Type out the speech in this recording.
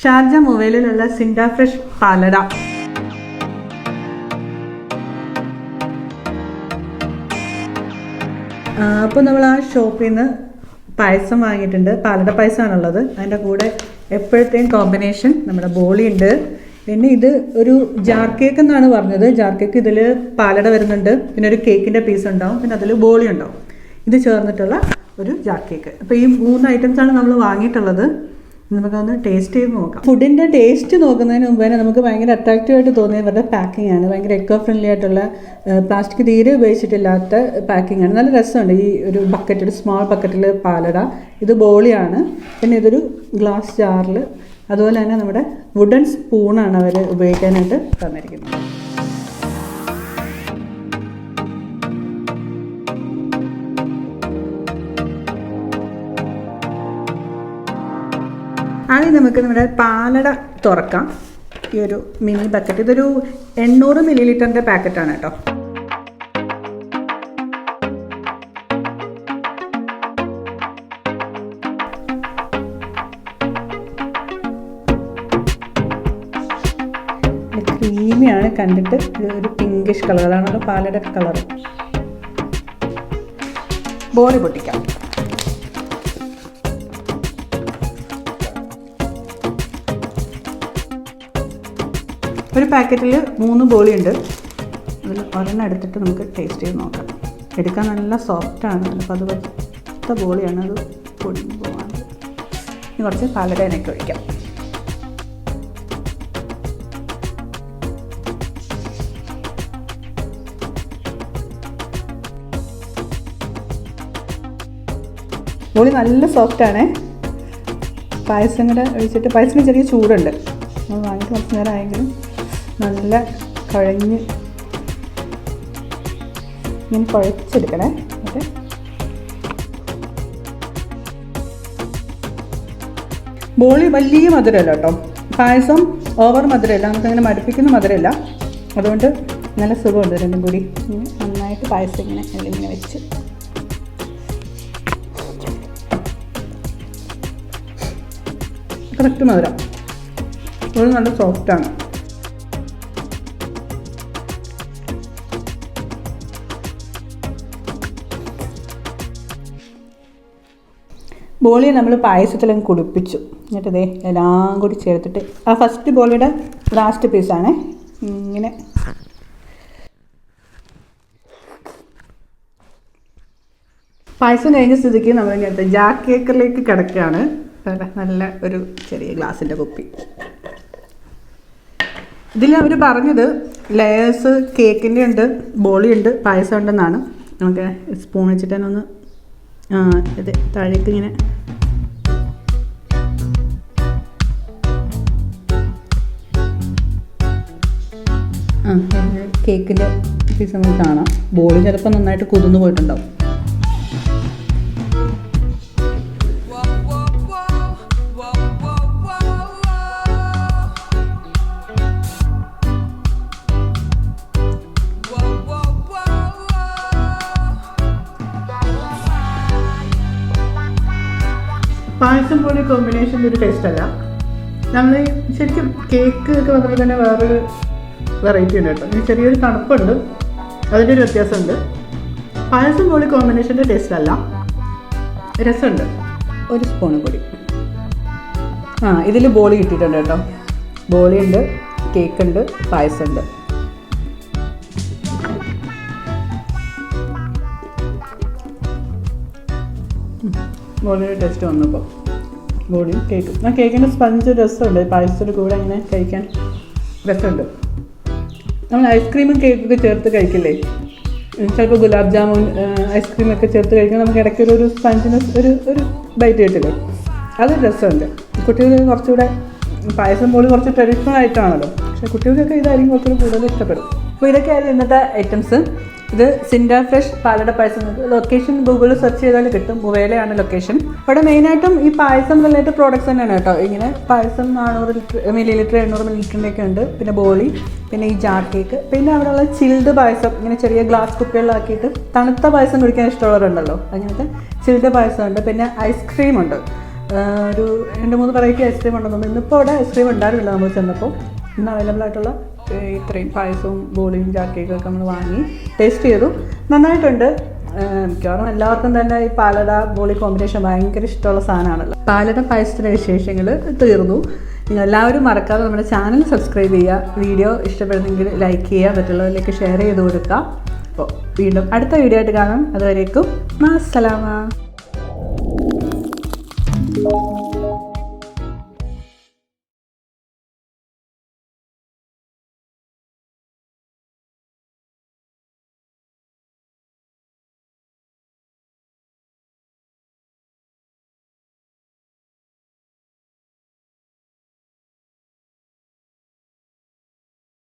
Sharjah മുവൈലിലുള്ള CintaFresh പാലട. അപ്പോൾ നമ്മൾ ആ ഷോപ്പിൽ നിന്ന് പായസം വാങ്ങിയിട്ടുണ്ട്. പാലട പായസമാണുള്ളത്. അതിൻ്റെ കൂടെ എപ്പോഴത്തെയും കോമ്പിനേഷൻ നമ്മുടെ ബോളി ഉണ്ട്. പിന്നെ ഇത് ഒരു ജാർ കേക്ക് എന്നാണ് പറഞ്ഞത്. ജാർ കേക്ക് ഇതിൽ പാലട വരുന്നുണ്ട്, പിന്നെ ഒരു കേക്കിൻ്റെ പീസ് ഉണ്ടാവും, പിന്നെ അതിൽ ബോളി ഉണ്ടാവും. ഇത് ചേർന്നിട്ടുള്ള ഒരു ജാർ കേക്ക്. അപ്പോൾ ഈ 3 ഐറ്റംസാണ് നമ്മൾ വാങ്ങിയിട്ടുള്ളത്. നമുക്കൊന്ന് ടേസ്റ്റ് ചെയ്ത് നോക്കാം. ഫുഡിൻ്റെ ടേസ്റ്റ് നോക്കുന്നതിന് മുമ്പ് തന്നെ നമുക്ക് ഭയങ്കര അട്രാക്റ്റീവായിട്ട് തോന്നിയ ഇവരുടെ പാക്കിംഗ് ആണ്. ഭയങ്കര എക്കോ ഫ്രണ്ട്ലി ആയിട്ടുള്ള പ്ലാസ്റ്റിക് തീരെ ഉപയോഗിച്ചിട്ടില്ലാത്ത പാക്കിംഗ് ആണ്. നല്ല രസമുണ്ട്. ഈ ഒരു ബക്കറ്റിൽ, സ്മോൾ ബക്കറ്റിൽ പാലട. ഇത് ബോളിയാണ്. പിന്നെ ഇതൊരു ഗ്ലാസ് ജാറിൽ, അതുപോലെ തന്നെ നമ്മുടെ വുഡൻ സ്പൂണാണ് അവർ ഉപയോഗിക്കാനായിട്ട് തന്നിരിക്കുന്നത്. ആദ്യം നമുക്ക് നമ്മുടെ പാലട തുറക്കാം. ഈ ഒരു മിനി ബക്കറ്റ്, ഇതൊരു 800 ml പാക്കറ്റാണ് കേട്ടോ. ക്രീമിയാണ് കണ്ടിട്ട്. ഒരു പിങ്കിഷ് കളർ, അതാണല്ലോ പാലട കളർ. ബോളി പൊട്ടിക്കാം. ഒരു പാക്കറ്റിൽ 3 ബോളി ഉണ്ട്. അതിൽ ഒരെണ്ണം എടുത്തിട്ട് നമുക്ക് ടേസ്റ്റ് ചെയ്ത് നോക്കാം. എടുക്കാൻ നല്ല സോഫ്റ്റാണ്. അപ്പോൾ അത് പച്ച ബോളിയാണ്, അത് പൊടിഞ്ഞു പോകാണ്ട്. ഇനി കുറച്ച് പാലട എനിക്ക് ഒഴിക്കാം. ബോളി നല്ല സോഫ്റ്റാണ്. പായസം കൂടെ ഒഴിച്ചിട്ട്, പായസത്തിന് ചെറിയ ചൂടുണ്ട്. നമ്മൾ വാങ്ങിയിട്ട് കുറച്ച് നേരം ആയെങ്കിലും നല്ല കുഴഞ്ഞ് ഇങ്ങനെ കുഴച്ചെടുക്കണേ. ഓക്കെ, ബോളി വലിയ മധുരമല്ല കേട്ടോ. പായസം ഓവർ മധുരമല്ല, നമുക്കങ്ങനെ മടുപ്പിക്കുന്ന മധുരമല്ല. അതുകൊണ്ട് നല്ല സുഖമുണ്ട് രണ്ടും കൂടി. നന്നായിട്ട് പായസം ഇങ്ങനെ വെച്ച് കറക്റ്റ് മധുരം. ബോളി നല്ല സോഫ്റ്റാണ്. ബോളി നമ്മൾ പായസത്തിലങ്ങ് കുളിപ്പിച്ചു. എന്നിട്ട് ഇതേ എല്ലാം കൂടി ചേർത്തിട്ട്, ആ ഫസ്റ്റ് ബോളിയുടെ ലാസ്റ്റ് പീസാണ് ഇങ്ങനെ പായസം കഴിഞ്ഞ സ്ഥിതിക്ക് നമ്മൾ ഇങ്ങനത്തെ ജാർ കേക്കിലേക്ക് കിടക്കുകയാണ്. നല്ല ഒരു ചെറിയ ഗ്ലാസിൻ്റെ കുപ്പി. ഇതിൽ അവർ പറഞ്ഞത് ലെയേഴ്സ് കേക്കിൻ്റെ ഉണ്ട്, ബോളി ഉണ്ട്, പായസം ഉണ്ടെന്നാണ്. നമുക്ക് സ്പൂൺ വെച്ചിട്ട് തന്നെ ഒന്ന് ഇത് താഴേക്ക് ഇങ്ങനെ കേക്കിൻ്റെ പീസ് നമുക്ക് കാണാം. ബോളി ചിലപ്പോൾ നന്നായിട്ട് കുതിർന്നു പോയിട്ടുണ്ടാവും. പായസം പോലെ കോമ്പിനേഷൻ്റെ ഒരു ടേസ്റ്റ് അല്ല. നമ്മൾ ശരിക്കും കേക്ക് ഒക്കെ വന്നപ്പോൾ തന്നെ വേറൊരു വെറൈറ്റി ഉണ്ട് കേട്ടോ. ഇനി ചെറിയൊരു തണുപ്പുണ്ട്, അതിൻ്റെ ഒരു വ്യത്യാസമുണ്ട്. പായസം പോലെ കോമ്പിനേഷൻ്റെ ടേസ്റ്റ് അല്ല, രസമുണ്ട്. ഒരു സ്പൂൺ കൂടി. ഇതിൽ ബോളി കിട്ടിയിട്ടുണ്ട് കേട്ടോ. ബോളി ഉണ്ട്, കേക്ക് ഉണ്ട്, പായസം ഉണ്ട്. ബോളിയുടെ ടേസ്റ്റ് വന്നപ്പോൾ ബോളിയും കേക്കും. കേക്കിൻ്റെ സ്പഞ്ച് രസമുണ്ട്. പായസത്തിൻ്റെ കൂടെ ഇങ്ങനെ കഴിക്കാൻ രസമുണ്ട്. നമ്മൾ ഐസ്ക്രീമും കേക്കൊക്കെ ചേർത്ത് കഴിക്കില്ലേ, ചിലപ്പോൾ ഗുലാബ് ജാമുൻ ഐസ്ക്രീമൊക്കെ ചേർത്ത് കഴിക്കുമ്പോൾ നമുക്ക് ഇടയ്ക്ക് ഒരു സ്പഞ്ചിന് ഒരു ബൈറ്റ് കിട്ടില്ലേ, അത് രസമുണ്ട്. കുട്ടികൾക്ക് കുറച്ചുകൂടെ പായസം ബോളി കുറച്ച് ട്രഡീഷണൽ ആയിട്ടാണല്ലോ, പക്ഷേ കുട്ടികൾക്കൊക്കെ ഇതായിരിക്കും കുറച്ചുകൂടി കൂടുതൽ ഇഷ്ടപ്പെടും. അപ്പോൾ ഇതൊക്കെയായിരുന്നു ഇന്നത്തെ ഐറ്റംസ്. ഇത് CintaFresh പാലട പായസം. ലൊക്കേഷൻ ഗൂഗിളിൽ സെർച്ച് ചെയ്താൽ കിട്ടും. മുവൈലയാണ് ലൊക്കേഷൻ. അവിടെ മെയിനായിട്ടും ഈ പായസം റിലേറ്റഡ് പ്രോഡക്റ്റ്സ് തന്നെയാണ് കേട്ടോ. ഇങ്ങനെ പായസം 400 ml 800 ml ഉണ്ട്. പിന്നെ ബോളി, പിന്നെ ഈ ജാർ കേക്ക്, പിന്നെ അവിടെയുള്ള ചിൽഡ് പായസം. ഇങ്ങനെ ചെറിയ ഗ്ലാസ് കുപ്പികളിലാക്കിയിട്ട് തണുത്ത പായസം കുടിക്കാൻ ഇഷ്ടമുള്ളവരുണ്ടല്ലോ, അങ്ങനത്തെ ചിൽഡ് പായസം ഉണ്ട്. പിന്നെ ഐസ്ക്രീം ഉണ്ട്. ഒരു 2-3 വെറൈറ്റി ഐസ്ക്രീം ഉണ്ടെന്ന്. ഇന്നിപ്പോൾ അവിടെ ഐസ്ക്രീം ഉണ്ടായിരുന്നില്ല നമ്മൾ ചെന്നപ്പോൾ. ഇന്ന് അവൈലബിൾ ആയിട്ടുള്ള ഇത്രയും പായസവും ബോളിയും ചാക്കേക്കൊക്കെ നമ്മൾ വാങ്ങി ടേസ്റ്റ് ചെയ്തു. നന്നായിട്ടുണ്ട്. മിക്കവാറും എല്ലാവർക്കും തന്നെ ഈ പാലട ബോളി കോമ്പിനേഷൻ ഭയങ്കര ഇഷ്ടമുള്ള സാധനമാണല്ലോ. പാലട പായസത്തിൻ്റെ വിശേഷങ്ങൾ തീർന്നു. നിങ്ങൾ എല്ലാവരും മറക്കാതെ നമ്മുടെ ചാനൽ സബ്സ്ക്രൈബ് ചെയ്യുക. വീഡിയോ ഇഷ്ടപ്പെടുന്നെങ്കിൽ ലൈക്ക് ചെയ്യുക, മറ്റുള്ളവരിലേക്ക് ഷെയർ ചെയ്ത് കൊടുക്കുക. അപ്പോൾ വീണ്ടും അടുത്ത വീഡിയോ ആയിട്ട് കാണാം. അതുവരേക്കും മാസ്സലാമ.